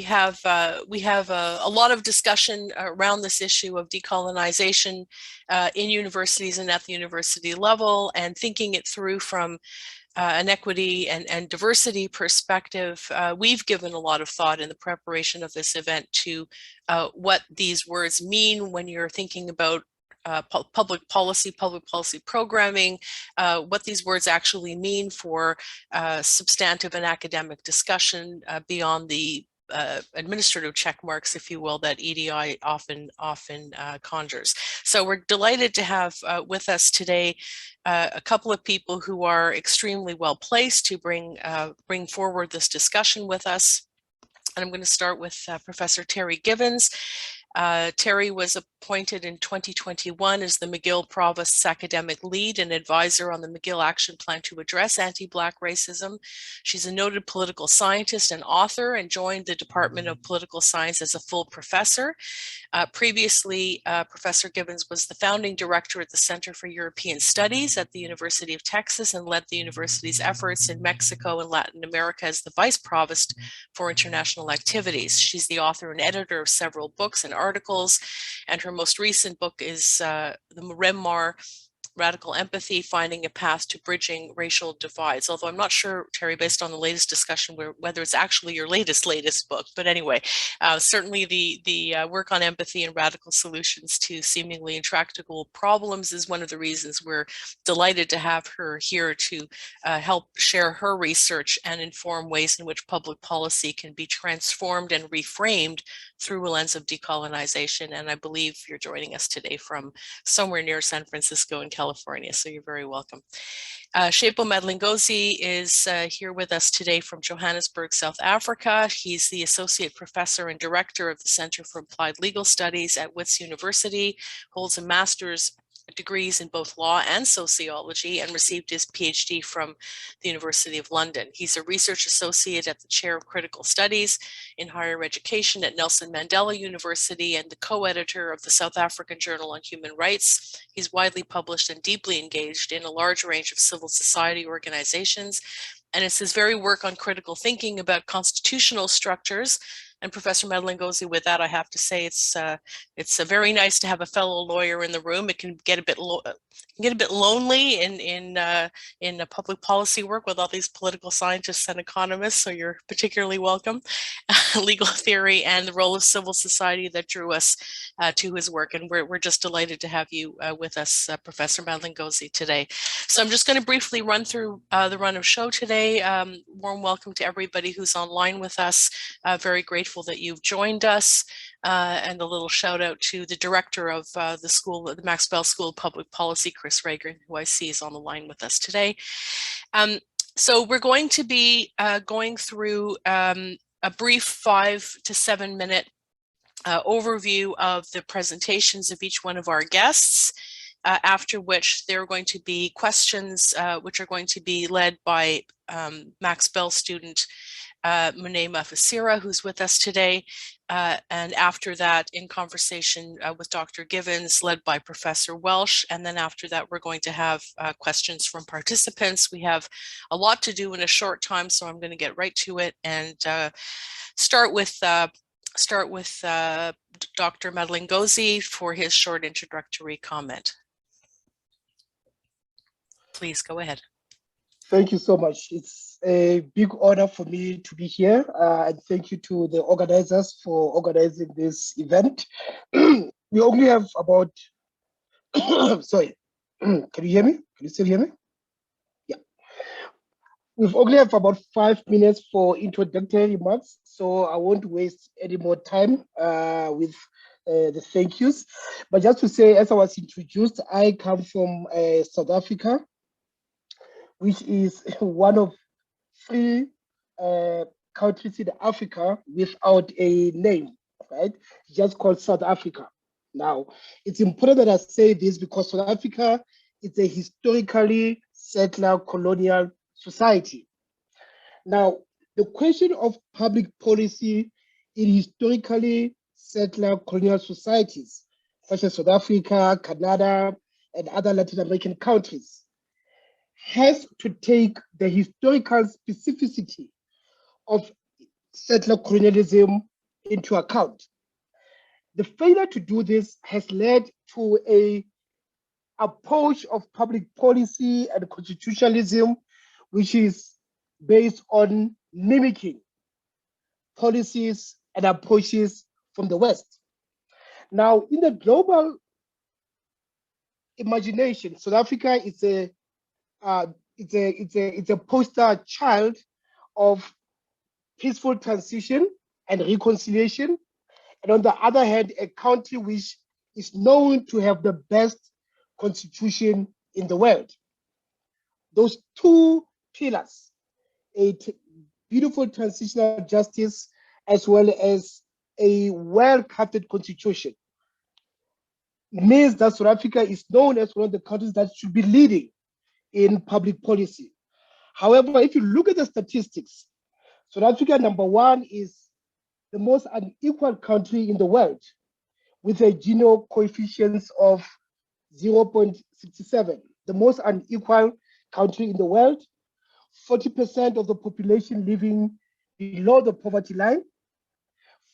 have a lot of discussion around this issue of decolonization in universities and at the university level, and thinking it through from an equity and diversity perspective. We've given a lot of thought in the preparation of this event to what these words mean when you're thinking about public policy programming, what these words actually mean for substantive and academic discussion beyond the administrative check marks, if you will, that EDI often conjures. So we're delighted to have with us today a couple of people who are extremely well placed to bring forward this discussion with us. And I'm going to start with Professor Terri Givens. Terri was appointed in 2021 as the McGill Provost's academic lead and advisor on the McGill Action Plan to address anti-Black racism. She's a noted political scientist and author, and joined the Department of Political Science as a full professor. Previously, Professor Givens was the founding director at the Center for European Studies at the University of Texas, and led the university's efforts in Mexico and Latin America as the vice provost for international activities. She's the author and editor of several books and articles, and her most recent book is the memoir, Radical Empathy, Finding a Path to Bridging Racial Divides. Although I'm not sure, Terri, based on the latest discussion, whether it's actually your latest book. But anyway, certainly the work on empathy and radical solutions to seemingly intractable problems is one of the reasons we're delighted to have her here to help share her research and inform ways in which public policy can be transformed and reframed through a lens of decolonization. And I believe you're joining us today from somewhere near San Francisco in California, so you're very welcome. Tshepo Madlingozi is here with us today from Johannesburg, South Africa. He's the Associate Professor and Director of the Center for Applied Legal Studies at Wits University, holds a master's degrees in both law and sociology, and received his Ph.D. from the University of London. He's a research associate at the Chair of Critical Studies in Higher Education at Nelson Mandela University, and the co-editor of the South African Journal on Human Rights. He's widely published and deeply engaged in a large range of civil society organizations, and it's his very work on critical thinking about constitutional structures. And Professor Madeleine Gozi, with that, I have to say it's very nice to have a fellow lawyer in the room. It can get a bit lonely in public policy work with all these political scientists and economists. So you're particularly welcome. Legal theory and the role of civil society that drew us to his work, and we're just delighted to have you with us, Professor Madeleine Gozi, today. So I'm just going to briefly run through the run of show today. Warm welcome to everybody who's online with us. Very grateful that you've joined us, and a little shout out to the director of the Max Bell School of Public Policy, Chris Rager, who I see is on the line with us today. So we're going to be going through a brief 5 to 7 minute overview of the presentations of each one of our guests, after which there are going to be questions which are going to be led by Max Bell student Monet Mafasira, who's with us today. And after that, in conversation with Dr. Givens, led by Professor Welsh. And then after that, we're going to have questions from participants. We have a lot to do in a short time, so I'm going to get right to it and start with Dr. Madeleine Gozi for his short introductory comment. Please go ahead. Thank you so much. It's a big honor for me to be here, and thank you to the organizers for organizing this event. We only have about, sorry, can you hear me? Can you still hear me? Yeah. We've only have about 5 minutes for introductory remarks, so I won't waste any more time with the thank yous. But just to say, as I was introduced, I come from South Africa, which is one of 3 countries in Africa without a name, right? It's just called South Africa. Now, it's important that I say this because South Africa is a historically settler colonial society. Now, the question of public policy in historically settler colonial societies, such as South Africa, Canada, and other Latin American countries, has to take the historical specificity of settler colonialism into account. The failure to do this has led to a approach of public policy and constitutionalism, which is based on mimicking policies and approaches from the West. Now, in the global imagination, South Africa is a poster child of peaceful transition and reconciliation, and on the other hand, a country which is known to have the best constitution in the world. Those two pillars, a beautiful transitional justice as well as a well-crafted constitution, means that South Africa is known as one of the countries that should be leading in public policy. However, if you look at the statistics, South Africa, number one, is the most unequal country in the world, with a Gini coefficient of 0.67, the most unequal country in the world, 40% of the population living below the poverty line,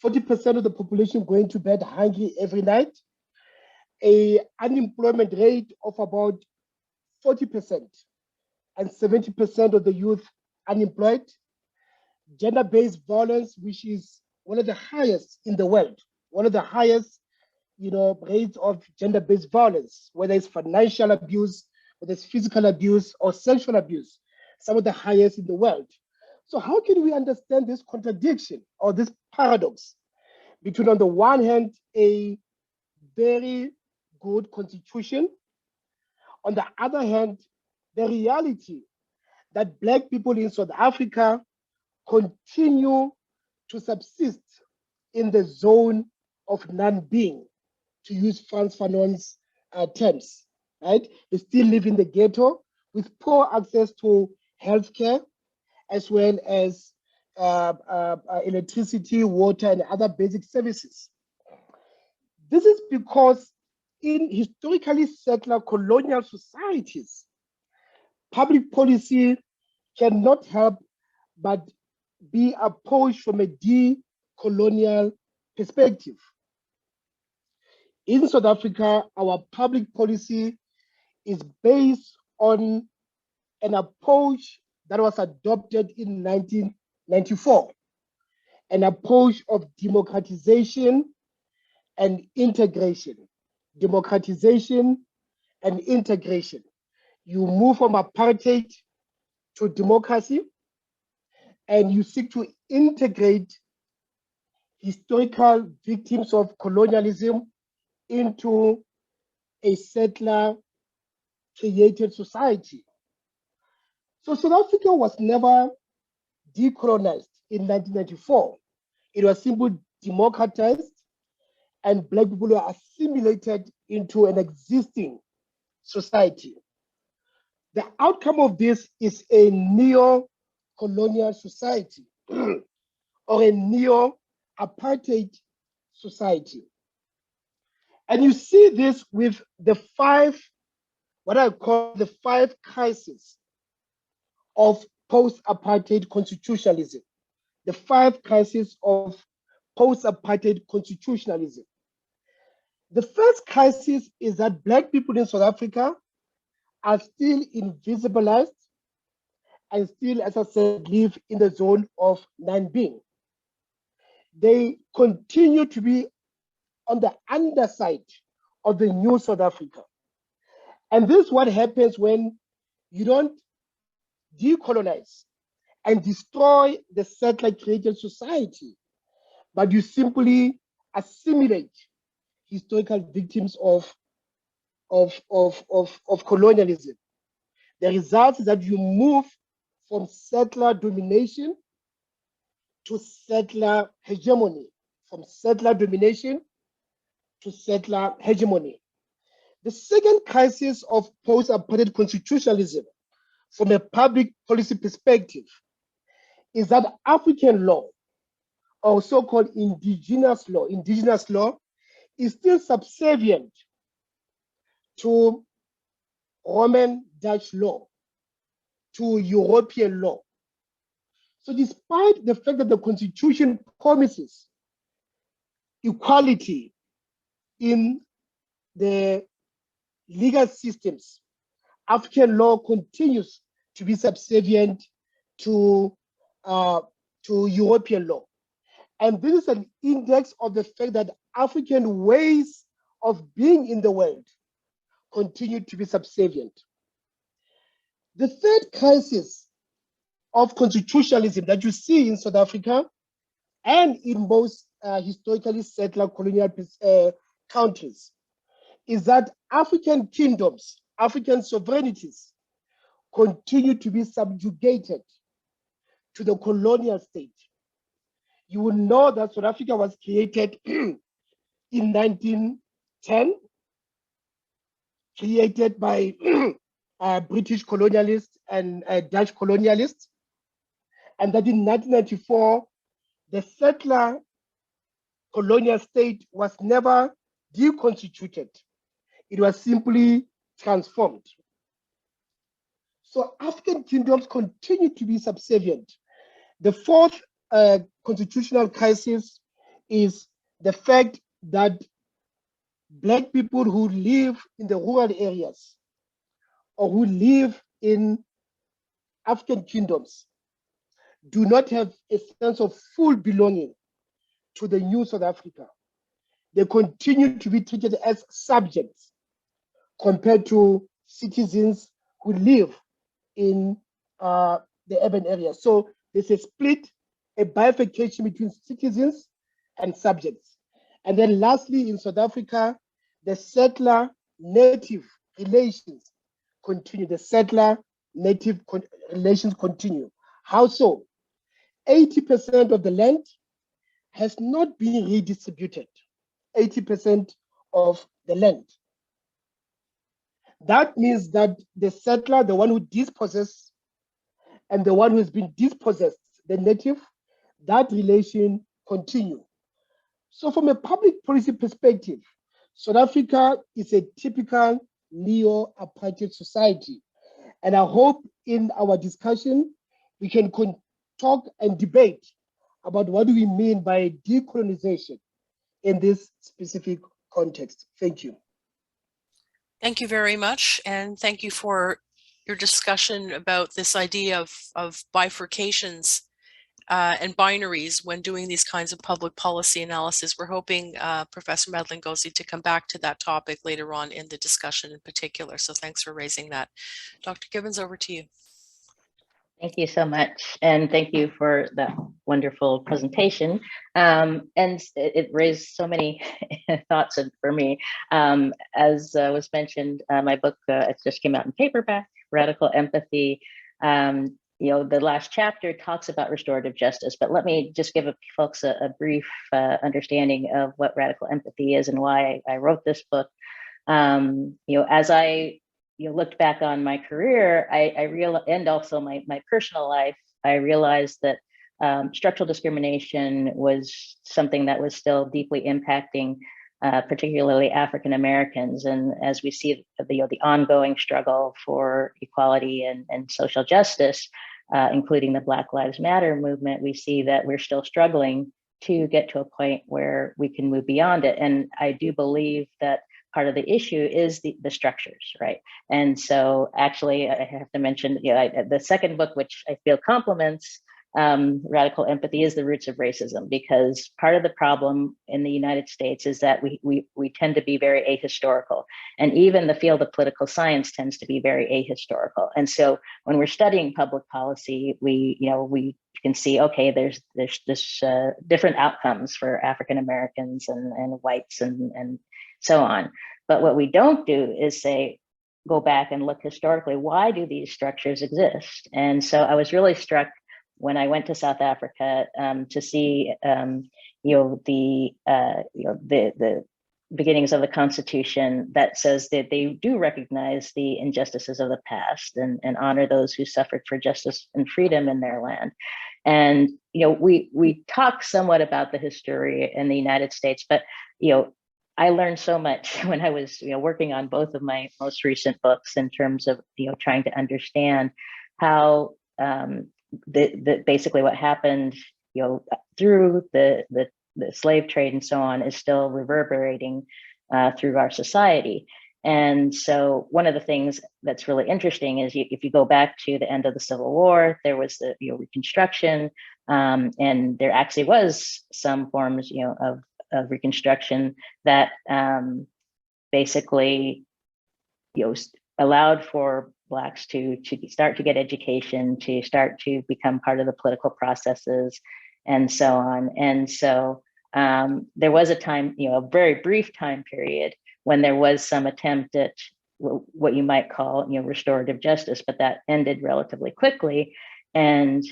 40% of the population going to bed hungry every night, an unemployment rate of about 40%, and 70% of the youth unemployed, gender-based violence, which is one of the highest in the world, one of the highest, rates of gender-based violence, whether it's financial abuse, whether it's physical abuse or sexual abuse, some of the highest in the world. So how can we understand this contradiction or this paradox between, on the one hand, a very good constitution, on the other hand, the reality that Black people in South Africa continue to subsist in the zone of non-being, to use Frantz Fanon's terms, right? They still live in the ghetto with poor access to healthcare, as well as electricity, water, and other basic services. This is because in historically settler colonial societies, public policy cannot help but be approached from a decolonial perspective. In South Africa, our public policy is based on an approach that was adopted in 1994, an approach of democratization and integration. Democratization and integration. You move from apartheid to democracy, and you seek to integrate historical victims of colonialism into a settler-created society. So South Africa was never decolonized in 1994. It was simply democratized, and Black people were assimilated into an existing society. The outcome of this is a neo-colonial society or a neo-apartheid society. And you see this with the what I call the 5 crises of post-apartheid constitutionalism. The 5 crises of post-apartheid constitutionalism. The first crisis is that Black people in South Africa are still invisibilized and still, as I said, live in the zone of non-being. They continue to be on the underside of the new South Africa. And this is what happens when you don't decolonize and destroy the settler-created society, but you simply assimilate historical victims of colonialism. The result is that you move from settler domination to settler hegemony, from settler domination to settler hegemony. The second crisis of post-apartheid constitutionalism, from a public policy perspective, is that African law, or so-called indigenous law is still subservient to Roman Dutch law, to European law. So despite the fact that the Constitution promises equality in the legal systems, African law continues to be subservient to European law. And this is an index of the fact that African ways of being in the world continue to be subservient. The third crisis of constitutionalism that you see in South Africa and in most historically settler colonial countries is that African kingdoms, African sovereignties continue to be subjugated to the colonial state. You will know that South Africa was created in 1910, created by British colonialists and Dutch colonialists, and that in 1994, the settler colonial state was never deconstituted. It was simply transformed. So African kingdoms continue to be subservient. The fourth constitutional crisis is the fact that Black people who live in the rural areas or who live in African kingdoms do not have a sense of full belonging to the new South Africa. They continue to be treated as subjects compared to citizens who live in the urban areas. So there's a split, a bifurcation between citizens and subjects. And then lastly, in South Africa, the settler-native relations continue. The settler-native relations continue. How so? 80% of the land has not been redistributed. 80% of the land. That means that the settler, the one who dispossesses, and the one who has been dispossessed, the native, that relation continue. So from a public policy perspective, South Africa is a typical neo-apartheid society. And I hope in our discussion, we can talk and debate about what do we mean by decolonization in this specific context. Thank you. Thank you very much. And thank you for your discussion about this idea of bifurcations and binaries when doing these kinds of public policy analysis. We're hoping Professor Madeleine Gozi to come back to that topic later on in the discussion in particular. So thanks for raising that. Dr. Gibbons, over to you. Thank you so much. And thank you for that wonderful presentation. And it raised so many thoughts for me. As was mentioned, my book, it just came out in paperback, Radical Empathy. The last chapter talks about restorative justice, but let me just give folks a brief understanding of what radical empathy is and why I wrote this book. As I looked back on my career, I realized, and also my personal life, I realized that structural discrimination was something that was still deeply impacting particularly African Americans. And as we see the ongoing struggle for equality and social justice, including the Black Lives Matter movement, we see that we're still struggling to get to a point where we can move beyond it. And I do believe that part of the issue is the structures, right? And so actually I have to mention, the second book, which I feel complements Radical Empathy, is The Roots of Racism, because part of the problem in the United States is that we tend to be very ahistorical, and even the field of political science tends to be very ahistorical. And so when we're studying public policy, we can see, okay, there's this different outcomes for African Americans and whites and so on. But what we don't do is go back and look historically, why do these structures exist? And so I was really struck when I went to South Africa to see the beginnings of the Constitution that says that they do recognize the injustices of the past and honor those who suffered for justice and freedom in their land. And we talk somewhat about the history in the United States, but I learned so much when I was working on both of my most recent books in terms of trying to understand how basically what happened, through the slave trade and so on is still reverberating through our society. And so one of the things that's really interesting is if you go back to the end of the Civil War, there was the Reconstruction, and there actually was some forms of Reconstruction that basically allowed for Blacks to start to get education, to start to become part of the political processes, and so on. And so there was a time, a very brief time period when there was some attempt at what you might call, restorative justice, but that ended relatively quickly. And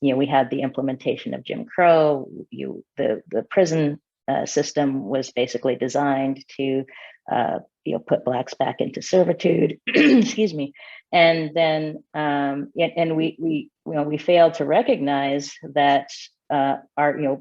we had the implementation of Jim Crow. The prison system was basically designed to put Blacks back into servitude. Excuse me. And then and we failed to recognize that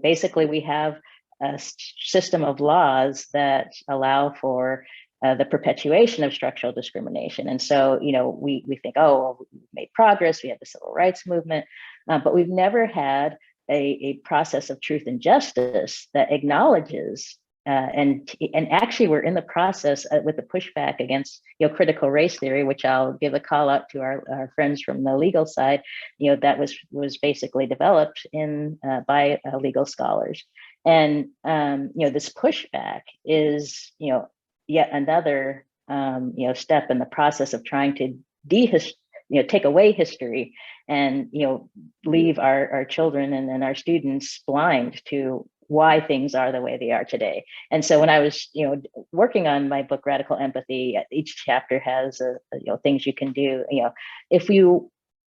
basically we have a system of laws that allow for the perpetuation of structural discrimination. And so, we think, oh, well, we've made progress, we have the civil rights movement, but we've never had a process of truth and justice that acknowledges and actually we're in the process with the pushback against critical race theory, which I'll give a call out to our friends from the legal side. That was basically developed by legal scholars, and this pushback is yet another step in the process of trying to take away history and leave our children and our students blind to why things are the way they are today. And so when I was working on my book Radical Empathy, each chapter has things you can do.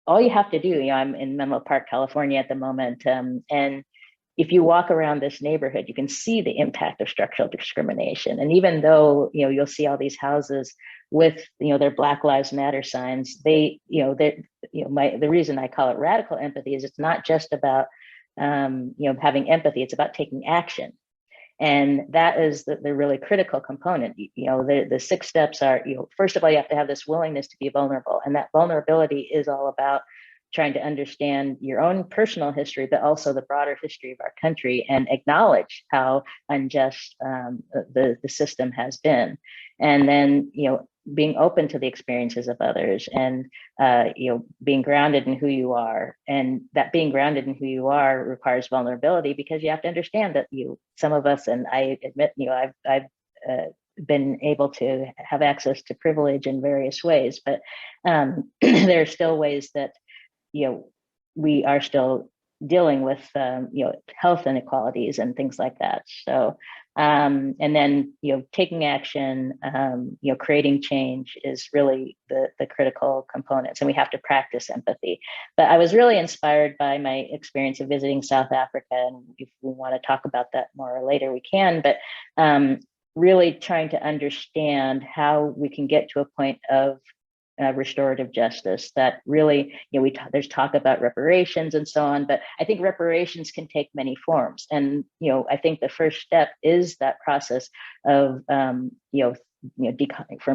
All you have to do, I'm in Menlo Park, California at the moment, and if you walk around this neighborhood, you can see the impact of structural discrimination. And even though you'll see all these houses with their Black Lives Matter signs, the reason I call it radical empathy is it's not just about having empathy, it's about taking action. And that is the really critical component. The 6 steps are, first of all, you have to have this willingness to be vulnerable. And that vulnerability is all about trying to understand your own personal history, but also the broader history of our country and acknowledge how unjust the system has been. And then, being open to the experiences of others and, being grounded in who you are. And that being grounded in who you are requires vulnerability, because you have to understand that some of us, and I admit, I've been able to have access to privilege in various ways, but there are still ways that we are still dealing with health inequalities and things like that. So and then taking action, creating change is really the critical components, and we have to practice empathy. But I was really inspired by my experience of visiting South Africa, and if we want to talk about that more later, we can. But really trying to understand how we can get to a point of restorative justice that really, there's talk about reparations and so on, but I think reparations can take many forms. And, I think the first step is that process of, for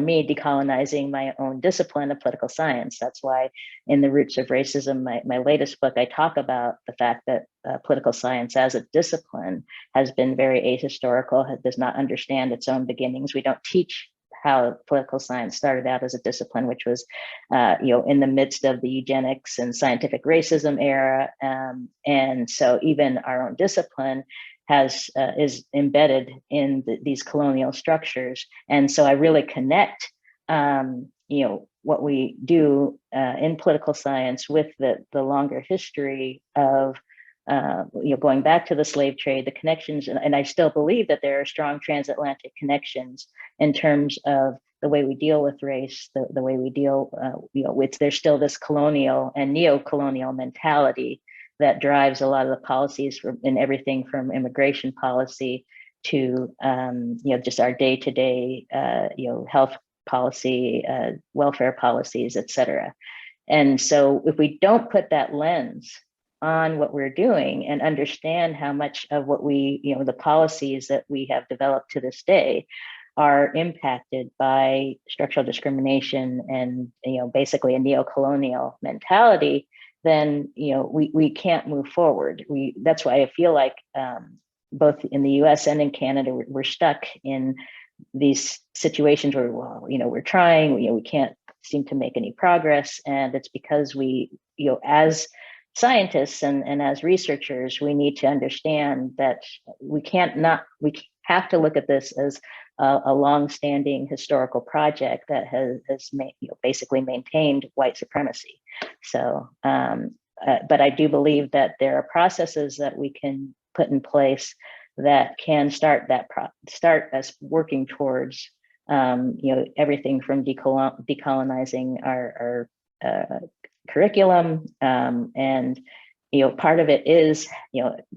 me, decolonizing my own discipline of political science. That's why in The Roots of Racism, my latest book, I talk about the fact that political science as a discipline has been very ahistorical, does not understand its own beginnings. We don't teach how political science started out as a discipline, which was, in the midst of the eugenics and scientific racism era. And so even our own discipline is embedded in these colonial structures. And so I really connect, what we do in political science with the longer history of going back to the slave trade, the connections, and I still believe that there are strong transatlantic connections in terms of the way we deal with race, the way we deal, with, there's still this colonial and neo-colonial mentality that drives a lot of the policies in everything from immigration policy to, just our day-to-day, health policy, welfare policies, et cetera. And so if we don't put that lens on what we're doing and understand how much of what we, the policies that we have developed to this day are impacted by structural discrimination and, basically a neo-colonial mentality, then we can't move forward. That's why I feel like both in the U.S. and in Canada, we're stuck in these situations where, well, we're trying, we can't seem to make any progress, and it's because we, as scientists and as researchers, we need to understand that we have to look at this as a long-standing historical project that has basically maintained white supremacy. So, but I do believe that there are processes that we can put in place that can start us working towards everything from decolonizing our curriculum, and part of it is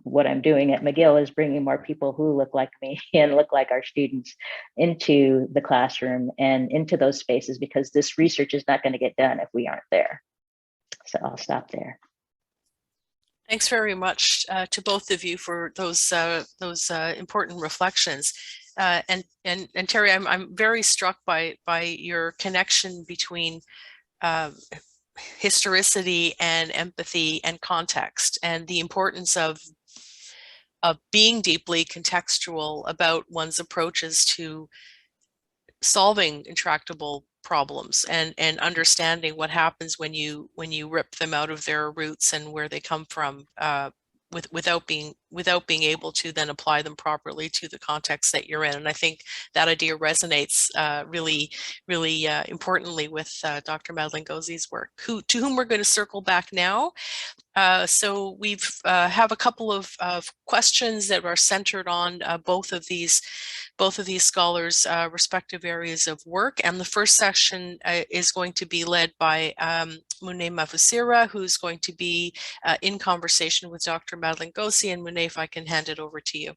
what I'm doing at McGill is bringing more people who look like me and look like our students into the classroom and into those spaces, because this research is not going to get done if we aren't there. So I'll stop there. Thanks very much to both of you for those important reflections. And Terri, I'm very struck by your connection between historicity and empathy and context, and the importance of being deeply contextual about one's approaches to solving intractable problems, and understanding what happens when you rip them out of their roots and where they come from, without being able to then apply them properly to the context that you're in. And I think that idea resonates really importantly with Dr. Madeleine Gozi's work, to whom we're going to circle back now. So we've have a couple of questions that are centered on both of these scholars' respective areas of work. And the first section is going to be led by Mune Mavusira, who's going to be in conversation with Dr. Madeleine Gozi. And Mune, if I can hand it over to you.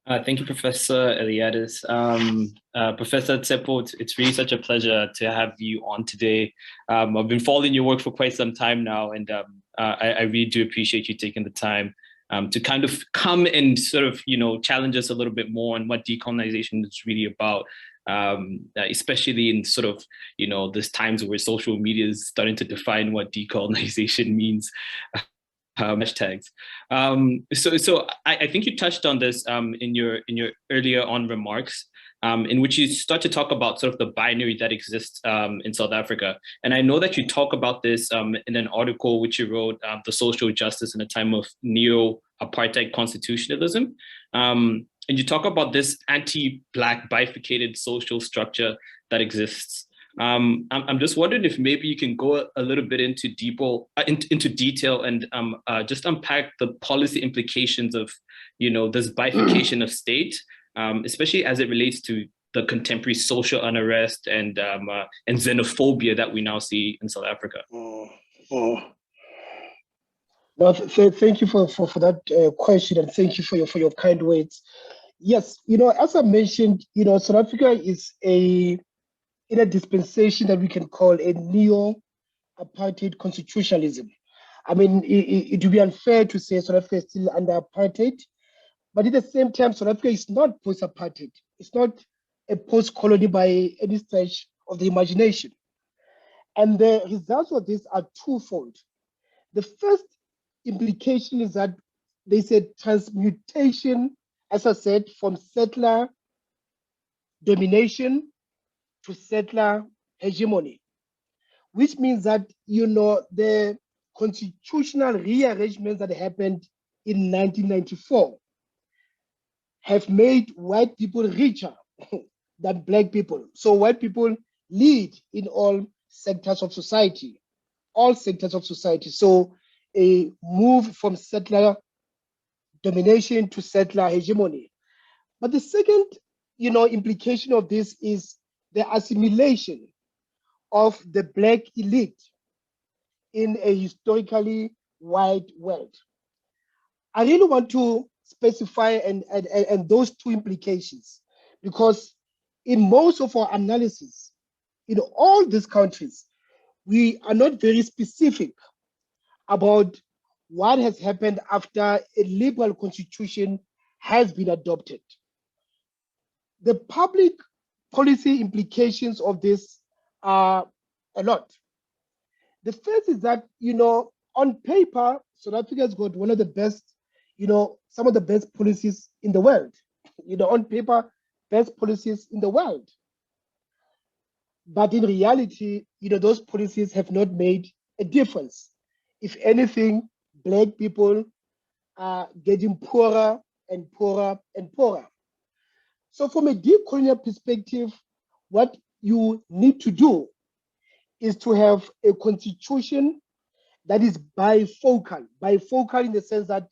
Thank you, Professor Eliadis. Professor Tshepo, it's really such a pleasure to have you on today. I've been following your work for quite some time now, and I really do appreciate you taking the time to kind of come and sort of, challenge us a little bit more on what decolonization is really about, especially in sort of, these times where social media is starting to define what decolonization means. Hashtags. So I think you touched on this in your earlier on remarks, in which you start to talk about sort of the binary that exists in South Africa. And I know that you talk about this in an article which you wrote, The Social Justice in a Time of Neo-Apartheid Constitutionalism. And you talk about this anti-Black bifurcated social structure that exists. I'm just wondering if maybe you can go a little bit into detail and just unpack the policy implications of, this bifurcation of state, especially as it relates to the contemporary social unrest and xenophobia that we now see in South Africa. Well, thank you for that question, and thank you for your kind words. Yes, as I mentioned, South Africa is in a dispensation that we can call a neo-apartheid constitutionalism. I mean, it would be unfair to say South Africa is still under apartheid, but at the same time, South Africa is not post-apartheid. It's not a post-colonial by any stretch of the imagination. And the results of this are twofold. The first implication is that there's a transmutation, as I said, from settler domination to settler hegemony, which means that, the constitutional rearrangements that happened in 1994 have made white people richer than Black people. So white people lead in all sectors of society. So a move from settler domination to settler hegemony. But the second, implication of this is the assimilation of the Black elite in a historically white world. I really want to specify and those two implications, because in most of our analysis, in all these countries, we are not very specific about what has happened after a liberal constitution has been adopted. The public policy implications of this are a lot. The first is that, on paper, South Africa has got one of the best, some of the best policies in the world. On paper, best policies in the world. But in reality, those policies have not made a difference. If anything, Black people are getting poorer and poorer and poorer. So from a decolonial perspective, what you need to do is to have a constitution that is bifocal in the sense that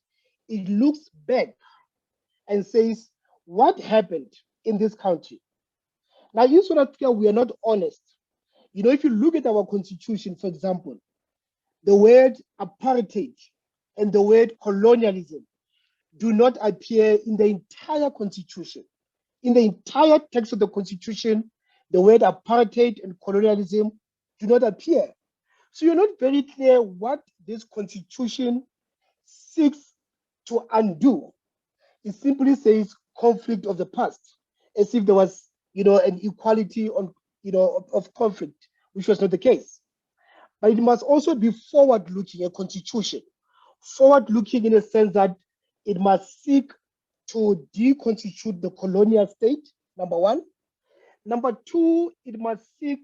it looks back and says, what happened in this country? Now, in South Africa, we are not honest. If you look at our constitution, for example, the word apartheid and the word colonialism do not appear in the entire constitution. In the entire text of the constitution, the word apartheid and colonialism do not appear. So you're not very clear what this constitution seeks to undo. It simply says conflict of the past, as if there was, an equality on, of conflict, which was not the case. But it must also be forward-looking, a constitution. Forward-looking in a sense that it must seek to deconstitute the colonial state, number one. Number two, it must seek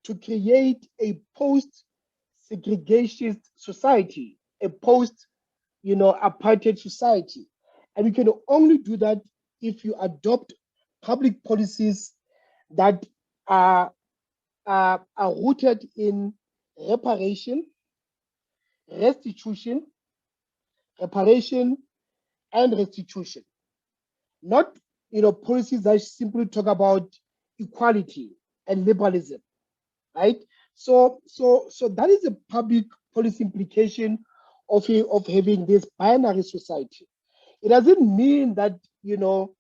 to create a post-segregationist society, a post-apartheid society. And you can only do that if you adopt public policies that are rooted in reparation, restitution, and restitution. Not, policies that simply talk about equality and liberalism, right? So that is a public policy implication of having this binary society. It doesn't mean that, you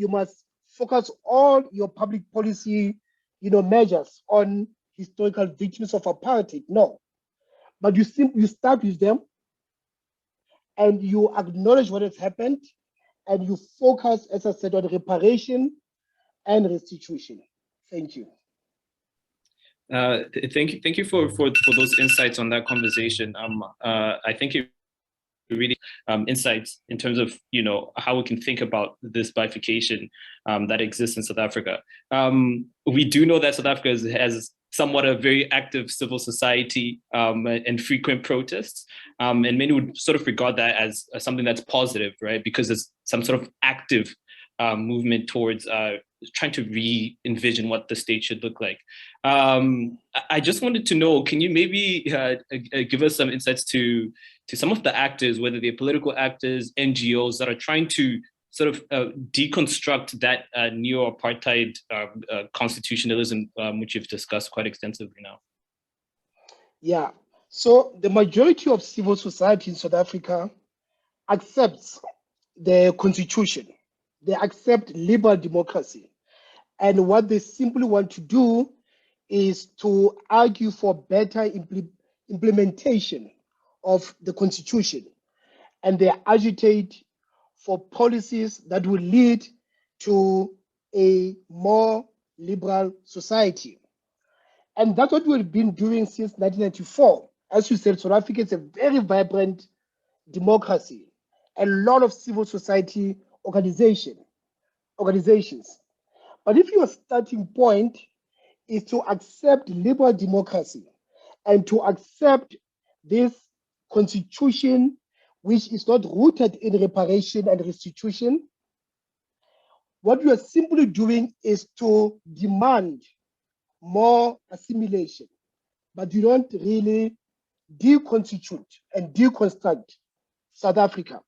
must focus all your public policy, measures on historical victims of apartheid. No, but you start with them and you acknowledge what has happened and you focus, as I said, on reparation and restitution. Thank you. Thank you for those insights on that conversation. I think it really insights in terms of how we can think about this bifurcation that exists in South Africa. We do know that South Africa has somewhat a very active civil society and frequent protests, and many would sort of regard that as something that's positive, right? Because it's some sort of active movement towards trying to re-envision what the state should look like. I just wanted to know, can you maybe give us some insights to some of the actors, whether they're political actors, NGOs that are trying to sort of deconstruct that neo-apartheid constitutionalism, which you've discussed quite extensively now? Yeah, so the majority of civil society in South Africa accepts the constitution. They accept liberal democracy. And what they simply want to do is to argue for better implementation of the constitution. And they agitate for policies that will lead to a more liberal society. And that's what we've been doing since 1994. As you said, South Africa is a very vibrant democracy, a lot of civil society organizations. But if your starting point is to accept liberal democracy and to accept this constitution, which is not rooted in reparation and restitution, what you are simply doing is to demand more assimilation, but you don't really deconstitute and deconstruct South Africa.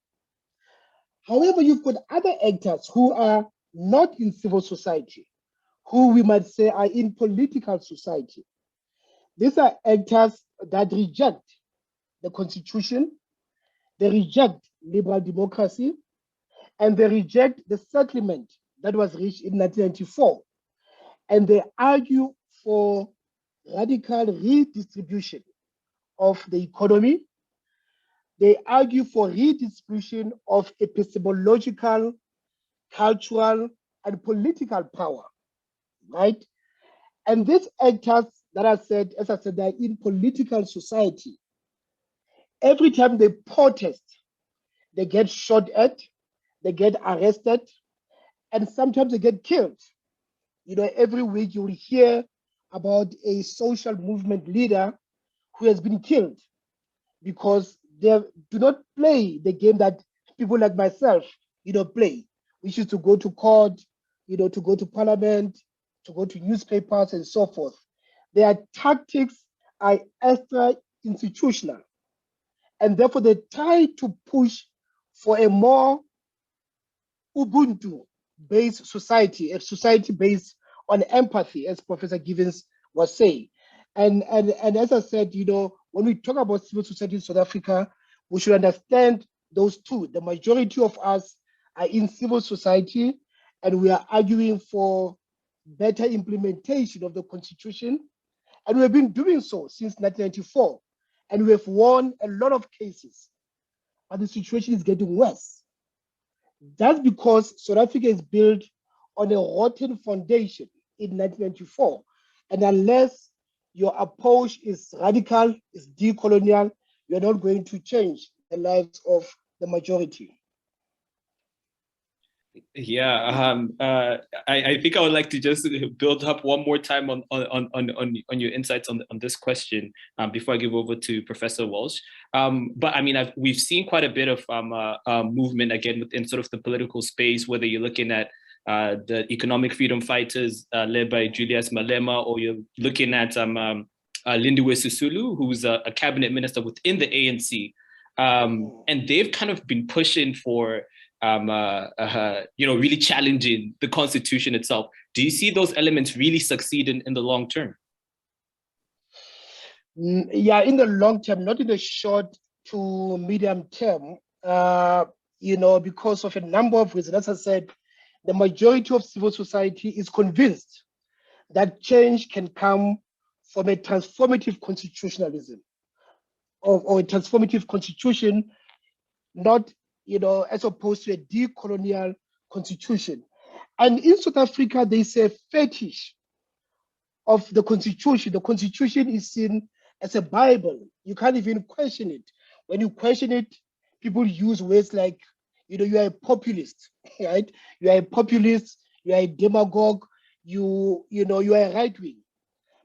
However, you've got other actors who are not in civil society, who we might say are in political society. These are actors that reject the constitution, they reject liberal democracy, and they reject the settlement that was reached in 1994. And they argue for radical redistribution of the economy. They argue for redistribution of epistemological, cultural, and political power, right? And these actors that I said, as I said, they're in political society. Every time they protest, they get shot at, they get arrested, and sometimes they get killed. You know, every week you will hear about a social movement leader who has been killed because they do not play the game that people like myself, you know, play, which is to go to court, you know, to go to parliament, to go to newspapers and so forth. Their tactics are extra institutional, and therefore they try to push for a more Ubuntu-based society, a society based on empathy, as Professor Givens was saying. And as I said, you know, when we talk about civil society in South Africa, we should understand those two. The majority of us are in civil society, and we are arguing for better implementation of the Constitution. And we have been doing so since 1994. And we have won a lot of cases, but the situation is getting worse. That's because South Africa is built on a rotten foundation in 1994. And unless your approach is radical, is decolonial, you're not going to change the lives of the majority. Yeah, I think I would like to just build up one more time on your insights on this question before I give over to Professor Walsh. But I mean, we've seen quite a bit of movement again within sort of the political space, whether you're looking at the economic freedom fighters led by Julius Malema, or you're looking at Lindiwe Sisulu, who's a cabinet minister within the ANC, and they've kind of been pushing for you know, really challenging the Constitution itself. Do you see those elements really succeed in the long term? Yeah, in the long term, not in the short to medium term, you know, because of a number of reasons. As I said, the majority of civil society is convinced that change can come from a transformative constitutionalism or a transformative constitution, not, you know, as opposed to a decolonial constitution. And in South Africa, they say fetish of the Constitution. The Constitution is seen as a Bible. You can't even question it. When you question it, people use words like, you know, you are a populist, right? You are a populist, you are a demagogue, you know, you are a right wing.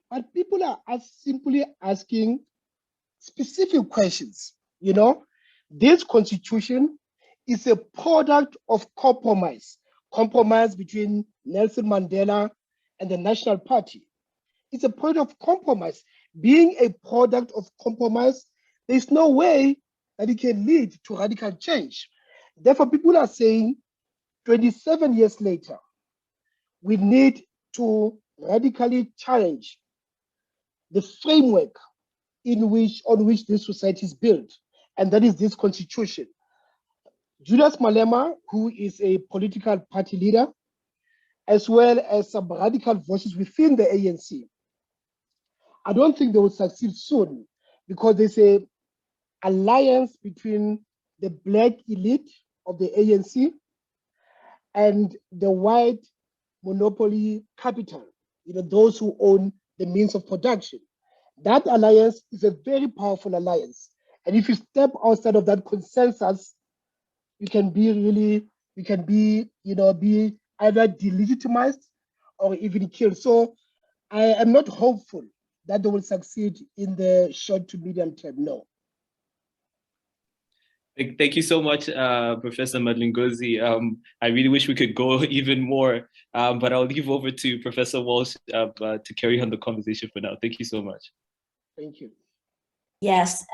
But people are simply asking specific questions. You know, this Constitution is a product of compromise between Nelson Mandela and the National Party. It's a product of compromise. Being a product of compromise, there's no way that it can lead to radical change. Therefore, people are saying 27 years later, we need to radically challenge the framework on which this society is built, and that is this Constitution. Julius Malema, who is a political party leader, as well as some radical voices within the ANC, I don't think they will succeed soon, because there's an alliance between the black elite of the ANC and the white monopoly capital, you know, those who own the means of production. That alliance is a very powerful alliance. And if you step outside of that consensus, you can be, you know, be either delegitimized or even killed. So I am not hopeful that they will succeed in the short to medium term, no. Thank you so much, Professor Madeleine Gozi. I really wish we could go even more, but I'll leave over to Professor Walsh to carry on the conversation for now. Thank you so much. Thank you. Yes,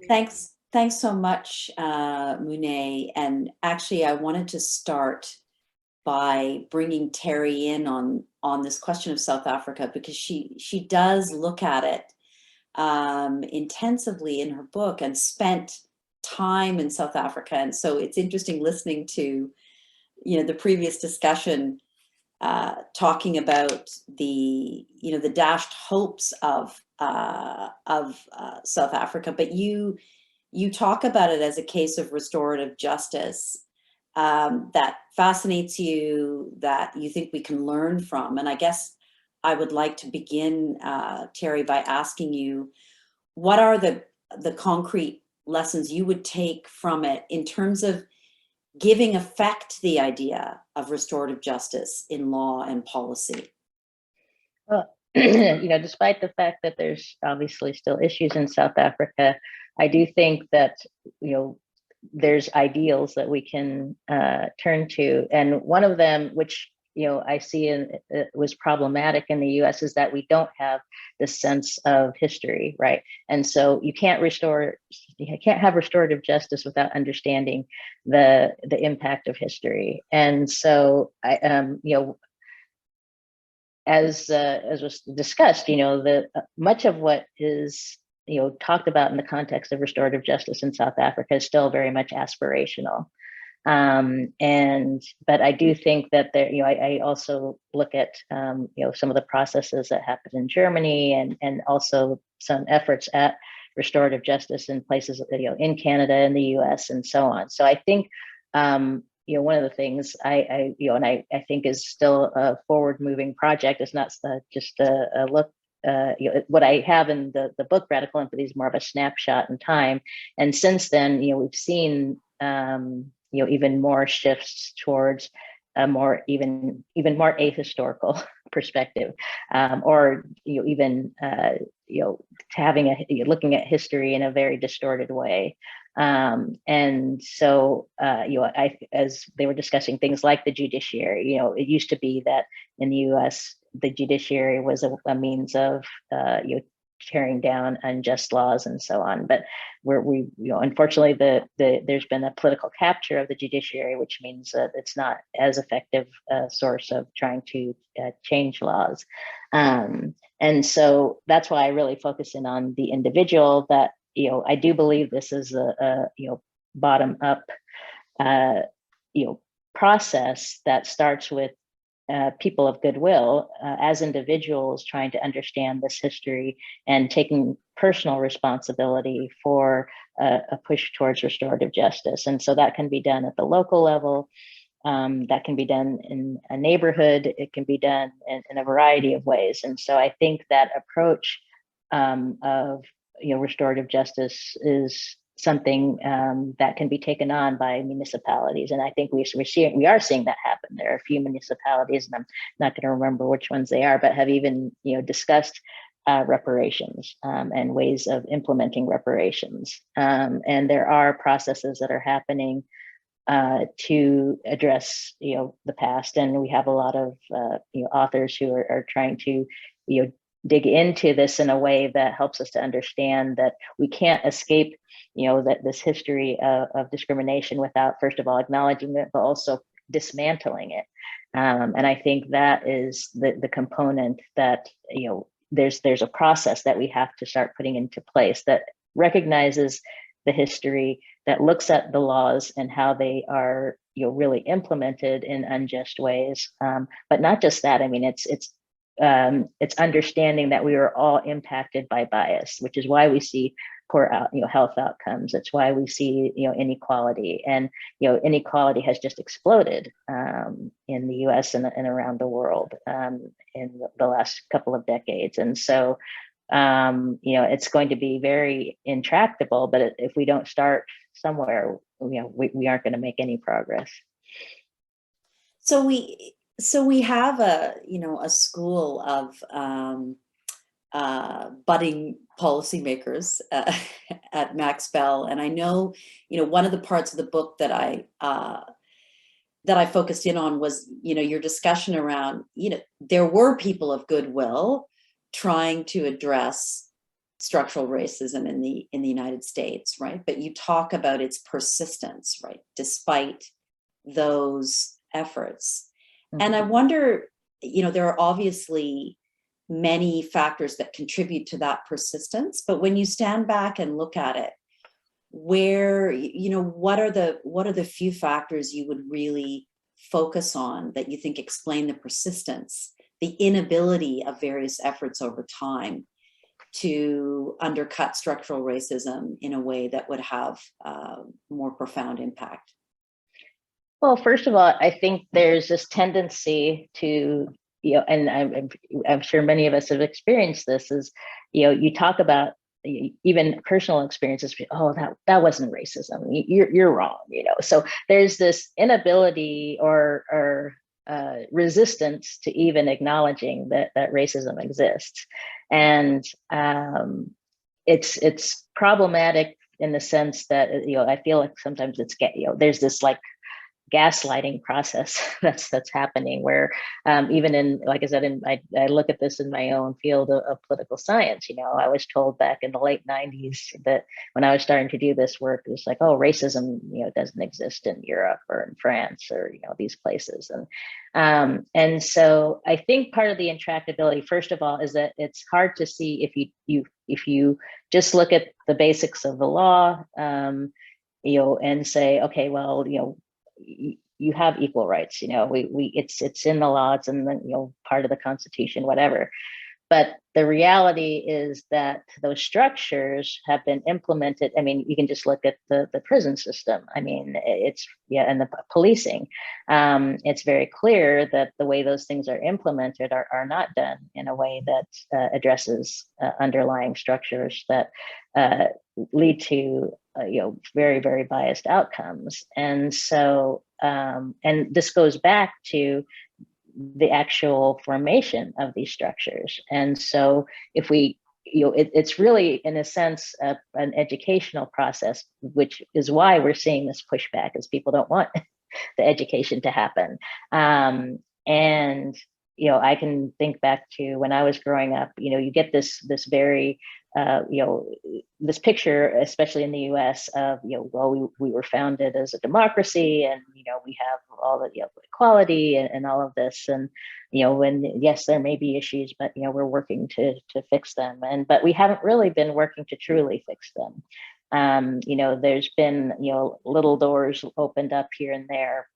thanks so much, Monet. And actually, I wanted to start by bringing Terri in on this question of South Africa, because she does look at it intensively in her book and spent time in South Africa. And so it's interesting listening to, you know, the previous discussion talking about the, you know, the dashed hopes of South Africa, but you talk about it as a case of restorative justice that fascinates you, that you think we can learn from. And I guess I would like to begin, Terri, by asking you, what are the concrete lessons you would take from it in terms of giving effect to the idea of restorative justice in law and policy? Well, despite the fact that there's obviously still issues in South Africa, I do think that, there's ideals that we can turn to. And one of them, which, I see was problematic in the US, is that we don't have this sense of history, right? And so you can't have restorative justice without understanding the impact of history. And so as was discussed, much of what is talked about in the context of restorative justice in South Africa is still very much aspirational. But I do think that there, I also look at some of the processes that happened in Germany, and also some efforts at restorative justice in places in Canada and the US and so on. So I think one of the things I think is still a forward-moving project. Is not just a look. What I have in the book Radical Empathy is more of a snapshot in time, and since then, we've seen even more shifts towards a more even more ahistorical perspective, or even looking at history in a very distorted way. And so, as they were discussing things like the judiciary, it used to be that in the US, the judiciary was a means of, tearing down unjust laws and so on. But unfortunately, there's been a political capture of the judiciary, which means that it's not as effective a source of trying to change laws. And so that's why I really focus in on the individual. That I do believe this is a bottom up process that starts with people of goodwill as individuals trying to understand this history and taking personal responsibility for a push towards restorative justice. And so that can be done at the local level. That can be done in a neighborhood. It can be done in a variety of ways. And so I think that approach of restorative justice is something that can be taken on by municipalities, and I think we are seeing that happen. There are a few municipalities, and I'm not going to remember which ones they are, but have even discussed reparations and ways of implementing reparations. And there are processes that are happening to address the past, and we have a lot of authors who are trying to dig into this in a way that helps us to understand that we can't escape that this history of discrimination without, first of all, acknowledging it, but also dismantling it. And I think that is the component that there's a process that we have to start putting into place that recognizes the history, that looks at the laws and how they are really implemented in unjust ways. But not just that. I mean, it's understanding that we are all impacted by bias, which is why we see poor health outcomes. It's why we see inequality, and inequality has just exploded in the U.S. and around the world in the last couple of decades. And so it's going to be very intractable. But if we don't start somewhere, we aren't going to make any progress. So we have a school of budding policymakers at Max Bell, and I know one of the parts of the book that I focused in on was your discussion around there were people of goodwill trying to address structural racism in the United States, right? But you talk about its persistence, right, despite those efforts. Mm-hmm. And I wonder, there are obviously many factors that contribute to that persistence, but when you stand back and look at it, where what are the few factors you would really focus on that you think explain the persistence, the inability of various efforts over time to undercut structural racism in a way that would have more profound impact? Well, first of all, I think there's this tendency to and I'm sure many of us have experienced this, is, you talk about even personal experiences. Oh, that wasn't racism. You're wrong. So there's this inability or resistance to even acknowledging that racism exists, and it's problematic in the sense that I feel like sometimes there's this like gaslighting process that's happening, where even in, like I said, I look at this in my own field of political science. I was told back in the late 90s that when I was starting to do this work, it was like, oh, racism doesn't exist in Europe or in France or these places. And so I think part of the intractability, first of all, is that it's hard to see if you just look at the basics of the law, and say, okay, well, you have equal rights. It's in the law, it's in the part of the Constitution, whatever. But the reality is that those structures have been implemented. I mean, you can just look at the prison system. I mean, and the policing. It's very clear that the way those things are implemented are not done in a way that addresses underlying structures that lead to very, very biased outcomes. And so, and this goes back to the actual formation of these structures. And so if we, it's really, in a sense, an educational process, which is why we're seeing this pushback, is people don't want the education to happen. And I can think back to when I was growing up. You get this very this picture, especially in the U.S., of well, we were founded as a democracy, and we have all the equality and all of this, and when, yes, there may be issues, but we're working to fix them, but we haven't really been working to truly fix them. There's been little doors opened up here and there,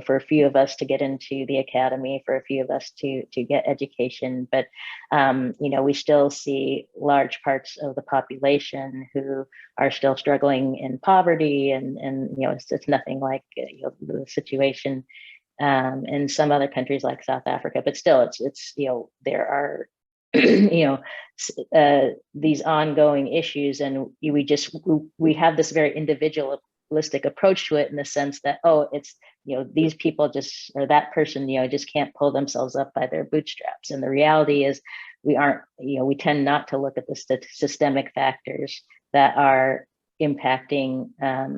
for a few of us to get into the academy, for a few of us to get education, but we still see large parts of the population who are still struggling in poverty, and it's nothing like the situation in some other countries like South Africa, but still it's there are these ongoing issues, and we have this very individualistic approach to it, in the sense that, oh, it's these people just, or that person just can't pull themselves up by their bootstraps. And the reality is we tend not to look at the systemic factors that are impacting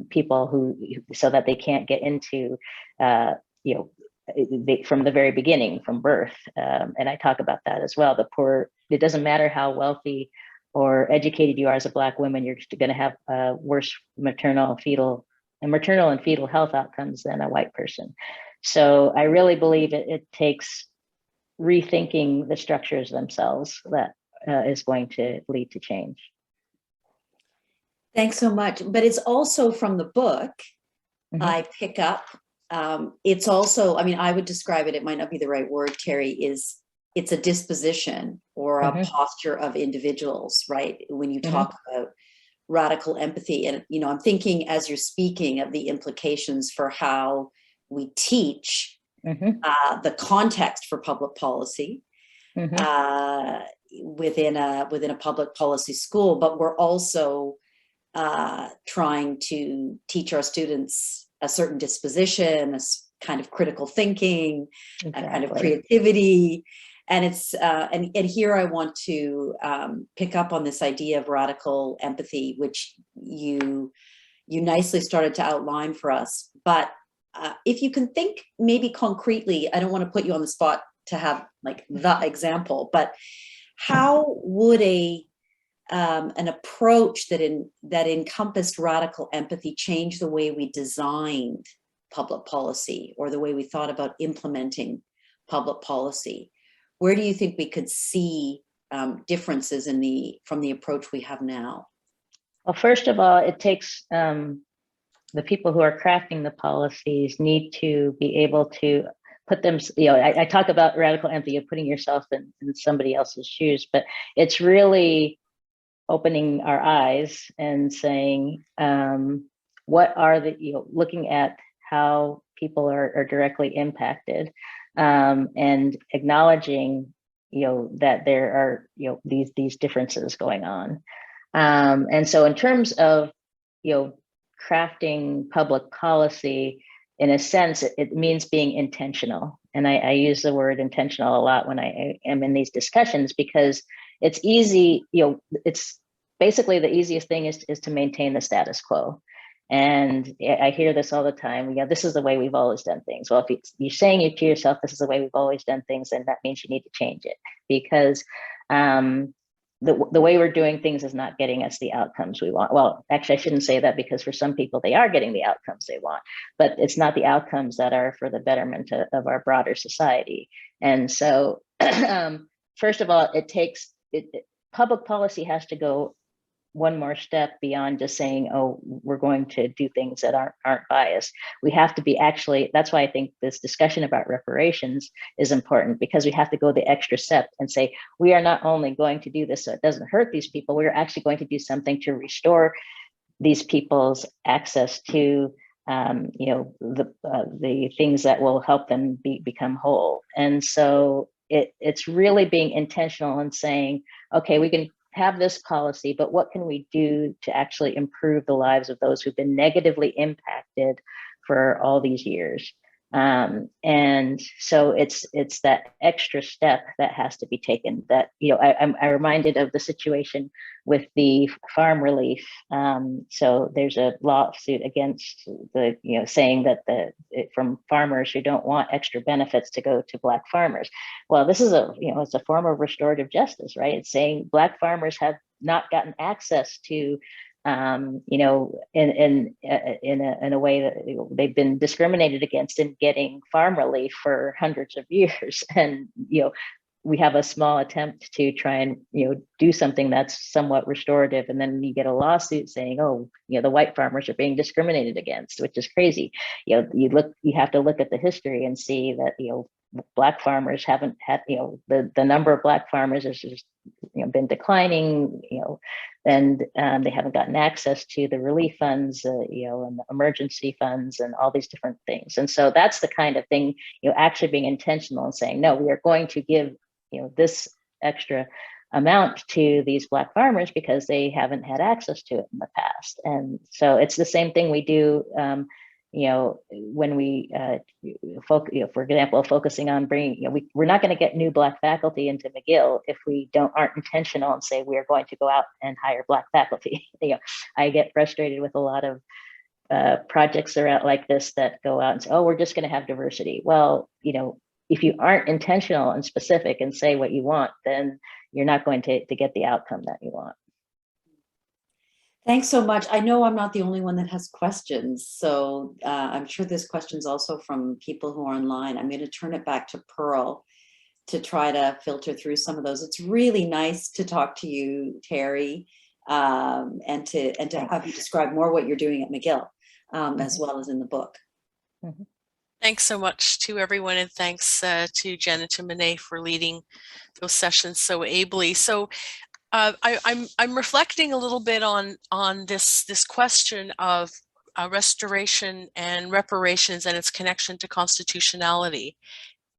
people so that they can't get into from the very beginning, from birth. And I talk about that as well. The poor, it doesn't matter how wealthy or educated you are as a Black woman, you're just going to have worse maternal and fetal health outcomes than a white person. So I really believe it takes rethinking the structures themselves that is going to lead to change. Thanks so much. But it's also from the book, I pick up, it's also, I mean, I would describe it might not be the right word, Terri, it's a disposition or a posture of individuals, right? When you talk about radical empathy, and I'm thinking, as you're speaking, of the implications for how we teach the context for public policy within a public policy school, but we're also trying to teach our students a certain disposition, a kind of critical thinking, a kind of creativity. And it's and here I want to pick up on this idea of radical empathy, which you nicely started to outline for us. But if you can think maybe concretely, I don't want to put you on the spot to have like the example, but how would an approach that encompassed radical empathy change the way we designed public policy, or the way we thought about implementing public policy? Where do you think we could see differences from the approach we have now? Well, first of all, it takes the people who are crafting the policies need to be able to put them, I talk about radical empathy of putting yourself in somebody else's shoes, but it's really opening our eyes and saying, what are looking at how people are directly impacted and acknowledging, that there are, these differences going on. And so in terms of, crafting public policy, in a sense, it means being intentional. And I use the word intentional a lot when I am in these discussions, because it's easy, it's basically the easiest thing is to maintain the status quo. And I hear this all the time. This is the way we've always done things. Well, if you're saying it to yourself, this is the way we've always done things, then that means you need to change it, because the way we're doing things is not getting us the outcomes we want. Well, actually, I shouldn't say that, because for some people, they are getting the outcomes they want, but it's not the outcomes that are for the betterment of our broader society. And so, first of all, public policy has to go one more step beyond just saying, oh, we're going to do things that aren't biased. We have to be that's why I think this discussion about reparations is important, because we have to go the extra step and say, we are not only going to do this so it doesn't hurt these people, we're actually going to do something to restore these people's access to the things that will help them become whole. And so it's really being intentional and saying, okay, we can have this policy, but what can we do to actually improve the lives of those who've been negatively impacted for all these years? And so it's that extra step that has to be taken. That, I'm reminded of the situation with the farm relief. So there's a lawsuit against saying that from farmers who don't want extra benefits to go to Black farmers. Well, this is it's a form of restorative justice, right? It's saying Black farmers have not gotten access to in a way that they've been discriminated against in getting farm relief for hundreds of years. And, we have a small attempt to try and, do something that's somewhat restorative. And then you get a lawsuit saying, oh, the white farmers are being discriminated against, which is crazy. You have to look at the history and see that, Black farmers haven't had, the number of Black farmers has just, been declining, and they haven't gotten access to the relief funds, and the emergency funds and all these different things. And so that's the kind of thing, actually being intentional and saying, no, we are going to give, this extra amount to these Black farmers because they haven't had access to it in the past. And so it's the same thing we do, when we, for example, focusing on bringing, we're not going to get new Black faculty into McGill if we aren't intentional and say we are going to go out and hire Black faculty. I get frustrated with a lot of projects around like this that go out and say, oh, we're just going to have diversity. Well, if you aren't intentional and specific and say what you want, then you're not going to get the outcome that you want. Thanks so much. I know I'm not the only one that has questions, so I'm sure there's questions also from people who are online. I'm going to turn it back to Pearl to try to filter through some of those. It's really nice to talk to you, Terri, and to have you describe more what you're doing at McGill, as well as in the book. Mm-hmm. Thanks so much to everyone, and thanks to Jen and to Monet for leading those sessions so ably. So I'm reflecting a little bit on this question of restoration and reparations and its connection to constitutionality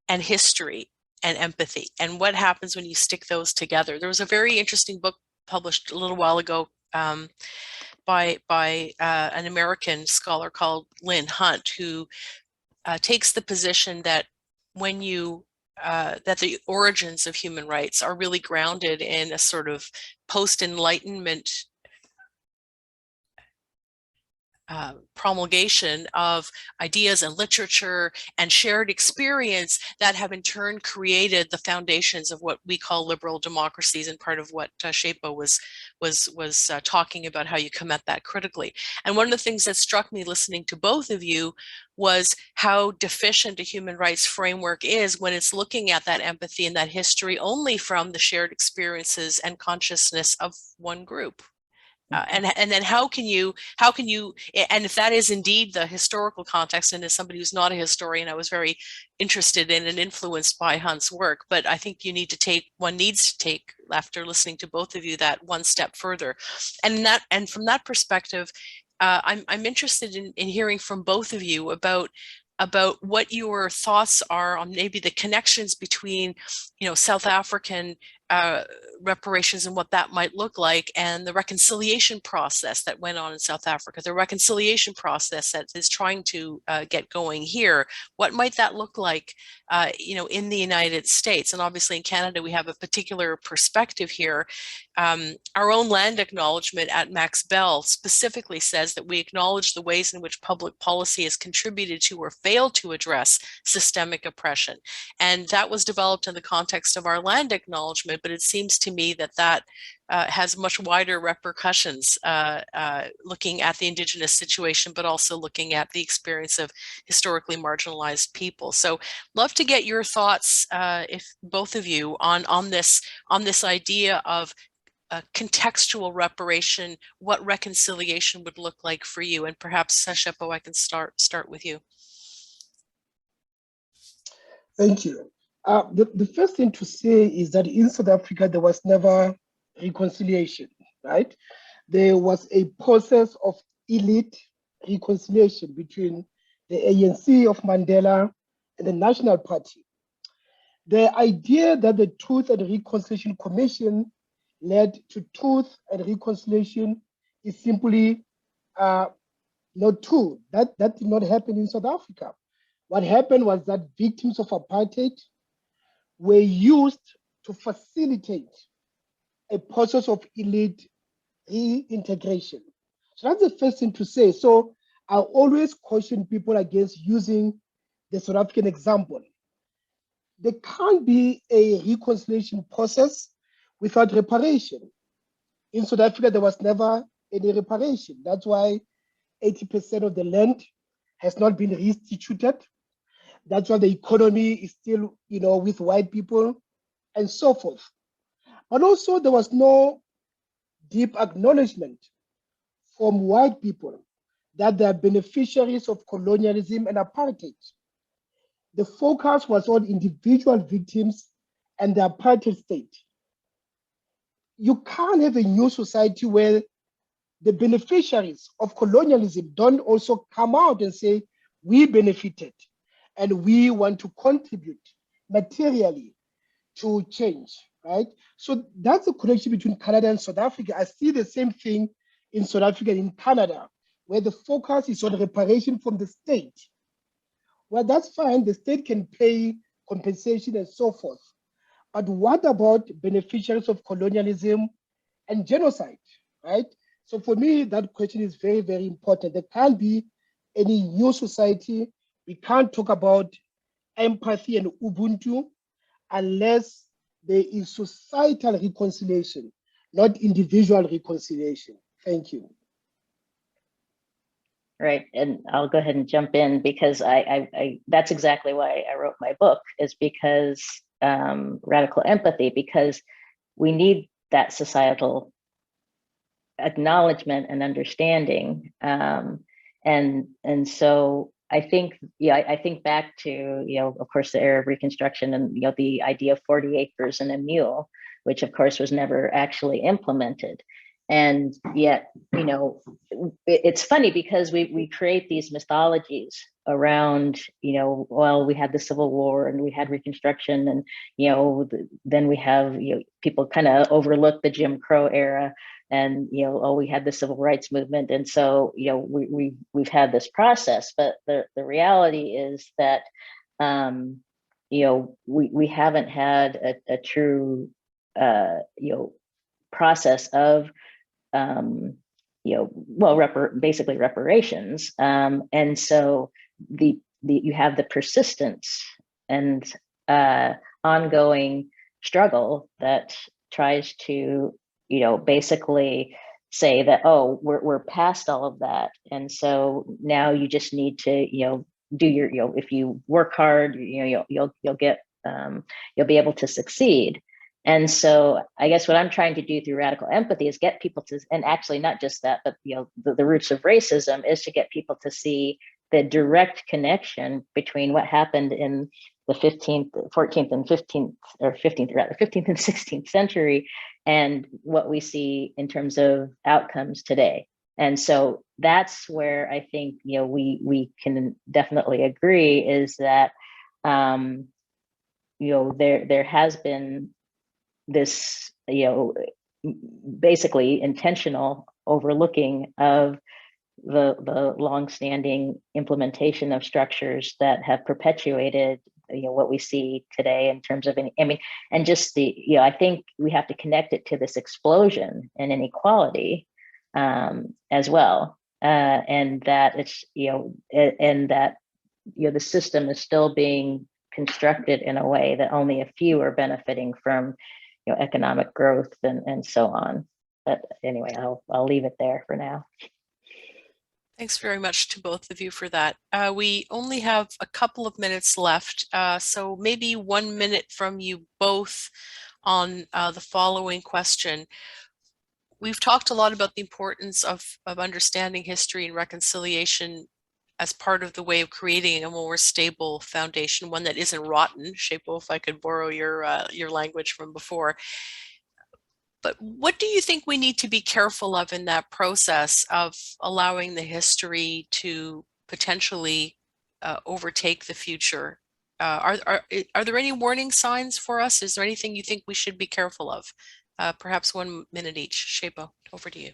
and history and empathy, and what happens when you stick those together. There was a very interesting book published a little while ago by an American scholar called Lynn Hunt, who takes the position that when you that the origins of human rights are really grounded in a sort of post-Enlightenment promulgation of ideas and literature and shared experience that have in turn created the foundations of what we call liberal democracies, and part of what Tshepo was talking about, how you come at that critically. And one of the things that struck me listening to both of you was how deficient a human rights framework is when it's looking at that empathy and that history only from the shared experiences and consciousness of one group. And then how can you, and if that is indeed the historical context, and as somebody who's not a historian, I was very interested in and influenced by Hunt's work, but I think one needs to take, after listening to both of you, that one step further. And from that perspective, I'm interested in hearing from both of you about about what your thoughts are on maybe the connections between, South African reparations and what that might look like, and the reconciliation process that went on in South Africa, the reconciliation process that is trying to get going here. What might that look like, in the United States? And obviously in Canada, we have a particular perspective here. Our own land acknowledgement at Max Bell specifically says that we acknowledge the ways in which public policy has contributed to or failed to address systemic oppression. And that was developed in the context of our land acknowledgement, but it seems to me that has much wider repercussions, looking at the Indigenous situation, but also looking at the experience of historically marginalized people. So love to get your thoughts, if both of you, on this idea of contextual reparation, what reconciliation would look like for you. And perhaps, Tshepo, I can start with you. Thank you. The first thing to say is that in South Africa, there was never reconciliation, right? There was a process of elite reconciliation between the ANC of Mandela and the National Party. The idea that the Truth and Reconciliation Commission led to truth and reconciliation is simply not true. That did not happen in South Africa. What happened was that victims of apartheid were used to facilitate a process of elite reintegration. So that's the first thing to say. So I always caution people against using the South African example. There can't be a reconciliation process without reparation. In South Africa, there was never any reparation. That's why 80% of the land has not been restituted. That's why the economy is still, with white people and so forth. But also there was no deep acknowledgement from white people that they are beneficiaries of colonialism and apartheid. The focus was on individual victims and the apartheid state. You can't have a new society where the beneficiaries of colonialism don't also come out and say, we benefited and we want to contribute materially to change, right? So that's the connection between Canada and South Africa. I see the same thing in South Africa and in Canada, where the focus is on reparation from the state. Well, that's fine, the state can pay compensation and so forth. But what about beneficiaries of colonialism and genocide, right? So for me, that question is very, very important. There can't be any new society. We can't talk about empathy and Ubuntu unless there is societal reconciliation, not individual reconciliation. Thank you. Right, and I'll go ahead and jump in because I that's exactly why I wrote my book, is because radical empathy, because we need that societal acknowledgement and understanding, and so I think, I think back to, of course, the era of Reconstruction and, the idea of 40 acres and a mule, which of course was never actually implemented. And yet, it's funny because we create these mythologies around, well, we had the Civil War and we had Reconstruction, and, then we have, people kind of overlook the Jim Crow era, and, we had the Civil Rights Movement. And so, we've had this process, but the reality is that, we haven't had a true, process of, basically reparations. And so you have the persistence and ongoing struggle that tries to, basically say that, oh, we're past all of that. And so now you just need to, do your, if you work hard, you'll get, you'll be able to succeed. And so I guess what I'm trying to do through radical empathy is get people to, and actually not just that, but the roots of racism is to get people to see the direct connection between what happened in the 15th and 16th century and what we see in terms of outcomes today. And so that's where I think, you know, we can definitely agree is that, you know, there has been this, you know, basically intentional overlooking of the longstanding implementation of structures that have perpetuated, you know, what we see today in terms of, I mean, and just the, you know, I think we have to connect it to this explosion in inequality as well, and that it's, you know, and that, you know, the system is still being constructed in a way that only a few are benefiting from, you know, economic growth and so on. But anyway, I'll leave it there for now. Thanks very much to both of you for that. We only have a couple of minutes left, so maybe 1 minute from you both on the following question. We've talked a lot about the importance of understanding history and reconciliation as part of the way of creating a more stable foundation, one that isn't rotten. Tshepo, if I could borrow your language from before. But what do you think we need to be careful of in that process of allowing the history to potentially overtake the future? Are there any warning signs for us? Is there anything you think we should be careful of? Perhaps 1 minute each. Tshepo, over to you.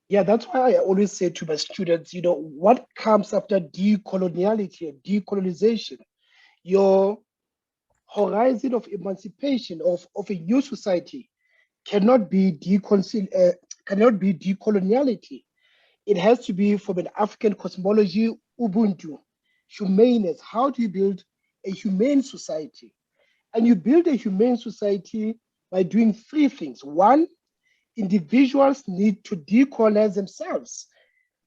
Yeah, that's why I always say to my students, you know, what comes after decoloniality and decolonization? Your horizon of emancipation of a new society cannot be decoloniality. It has to be from an African cosmology, Ubuntu, humaneness. How do you build a humane society? And you build a humane society by doing 3 things. 1, individuals need to decolonize themselves,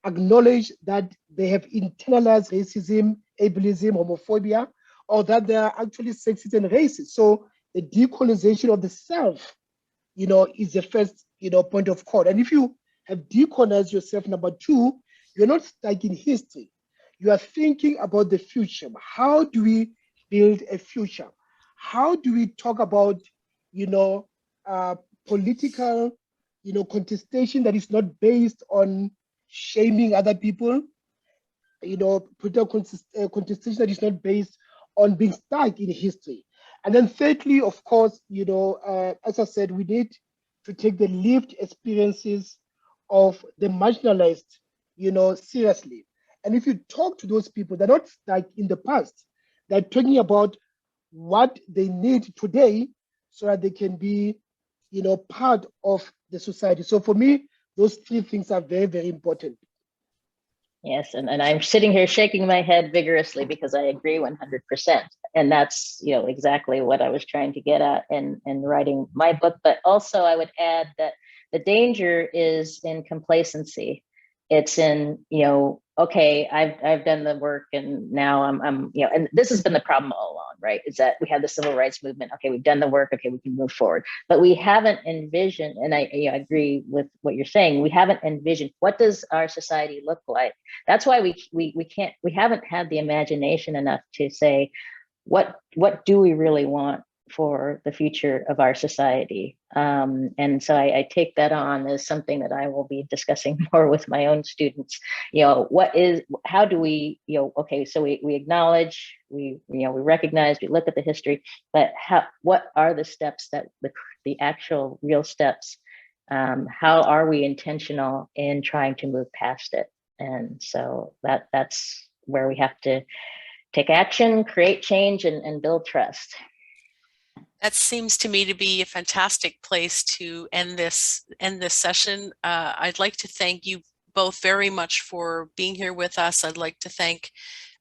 acknowledge that they have internalized racism, ableism, homophobia, or that they are actually sexist and racist. So the decolonization of the self, you know, is the first, you know, point of call. And if you have decolonized yourself, number 2, you're not stuck in history. You are thinking about the future. How do we build a future? How do we talk about, you know, political, you know, contestation that is not based on shaming other people, you know, political contestation that is not based on being stuck in history. And then thirdly, of course, you know, as I said, we need to take the lived experiences of the marginalized, you know, seriously. And if you talk to those people, they're not stuck in the past. They're talking about what they need today so that they can be, you know, part of the society. So for me, those 3 things are very, very important. Yes, and I'm sitting here shaking my head vigorously because I agree 100%. And that's, you know, exactly what I was trying to get at in writing my book. But also I would add that the danger is in complacency. It's in, you know, okay, I've done the work and now I'm, you know, and this has been the problem all along, right? Is that we have the civil rights movement. Okay, we've done the work. Okay, we can move forward. But we haven't envisioned, and I agree with what you're saying. We haven't envisioned what does our society look like. That's why we haven't had the imagination enough to say, what do we really want for the future of our society? And so I take that on as something that I will be discussing more with my own students. You know, how do we, you know, okay, so we acknowledge, we recognize, we look at the history, but what are the steps that the actual real steps? How are we intentional in trying to move past it? And so that's where we have to take action, create change, and build trust. That seems to me to be a fantastic place to end this session. I'd like to thank you both very much for being here with us. I'd like to thank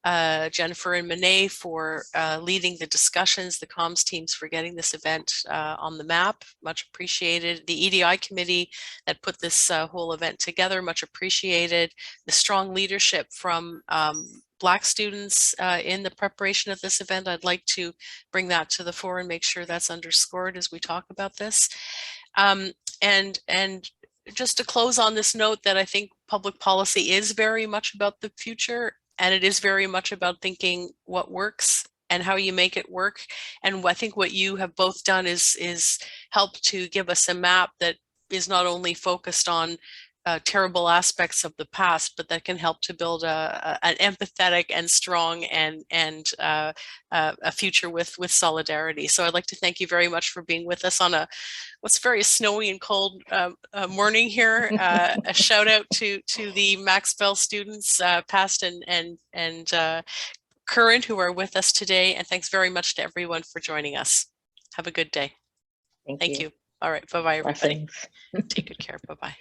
Jennifer and Monet for leading the discussions, the comms teams for getting this event on the map, much appreciated. The EDI committee that put this whole event together, much appreciated. The strong leadership from Black students in the preparation of this event. I'd like to bring that to the fore and make sure that's underscored as we talk about this. And just to close on this note that I think public policy is very much about the future, and it is very much about thinking what works and how you make it work. And I think what you have both done is help to give us a map that is not only focused on terrible aspects of the past, but that can help to build an empathetic and strong and a future with solidarity. So I'd like to thank you very much for being with us on what's very snowy and cold morning here. A shout out to the Max Bell students, past and current, who are with us today, and thanks very much to everyone for joining us. Have a good day. Thank you. All right, bye-bye, everybody. Blessings. Take good care. Bye-bye.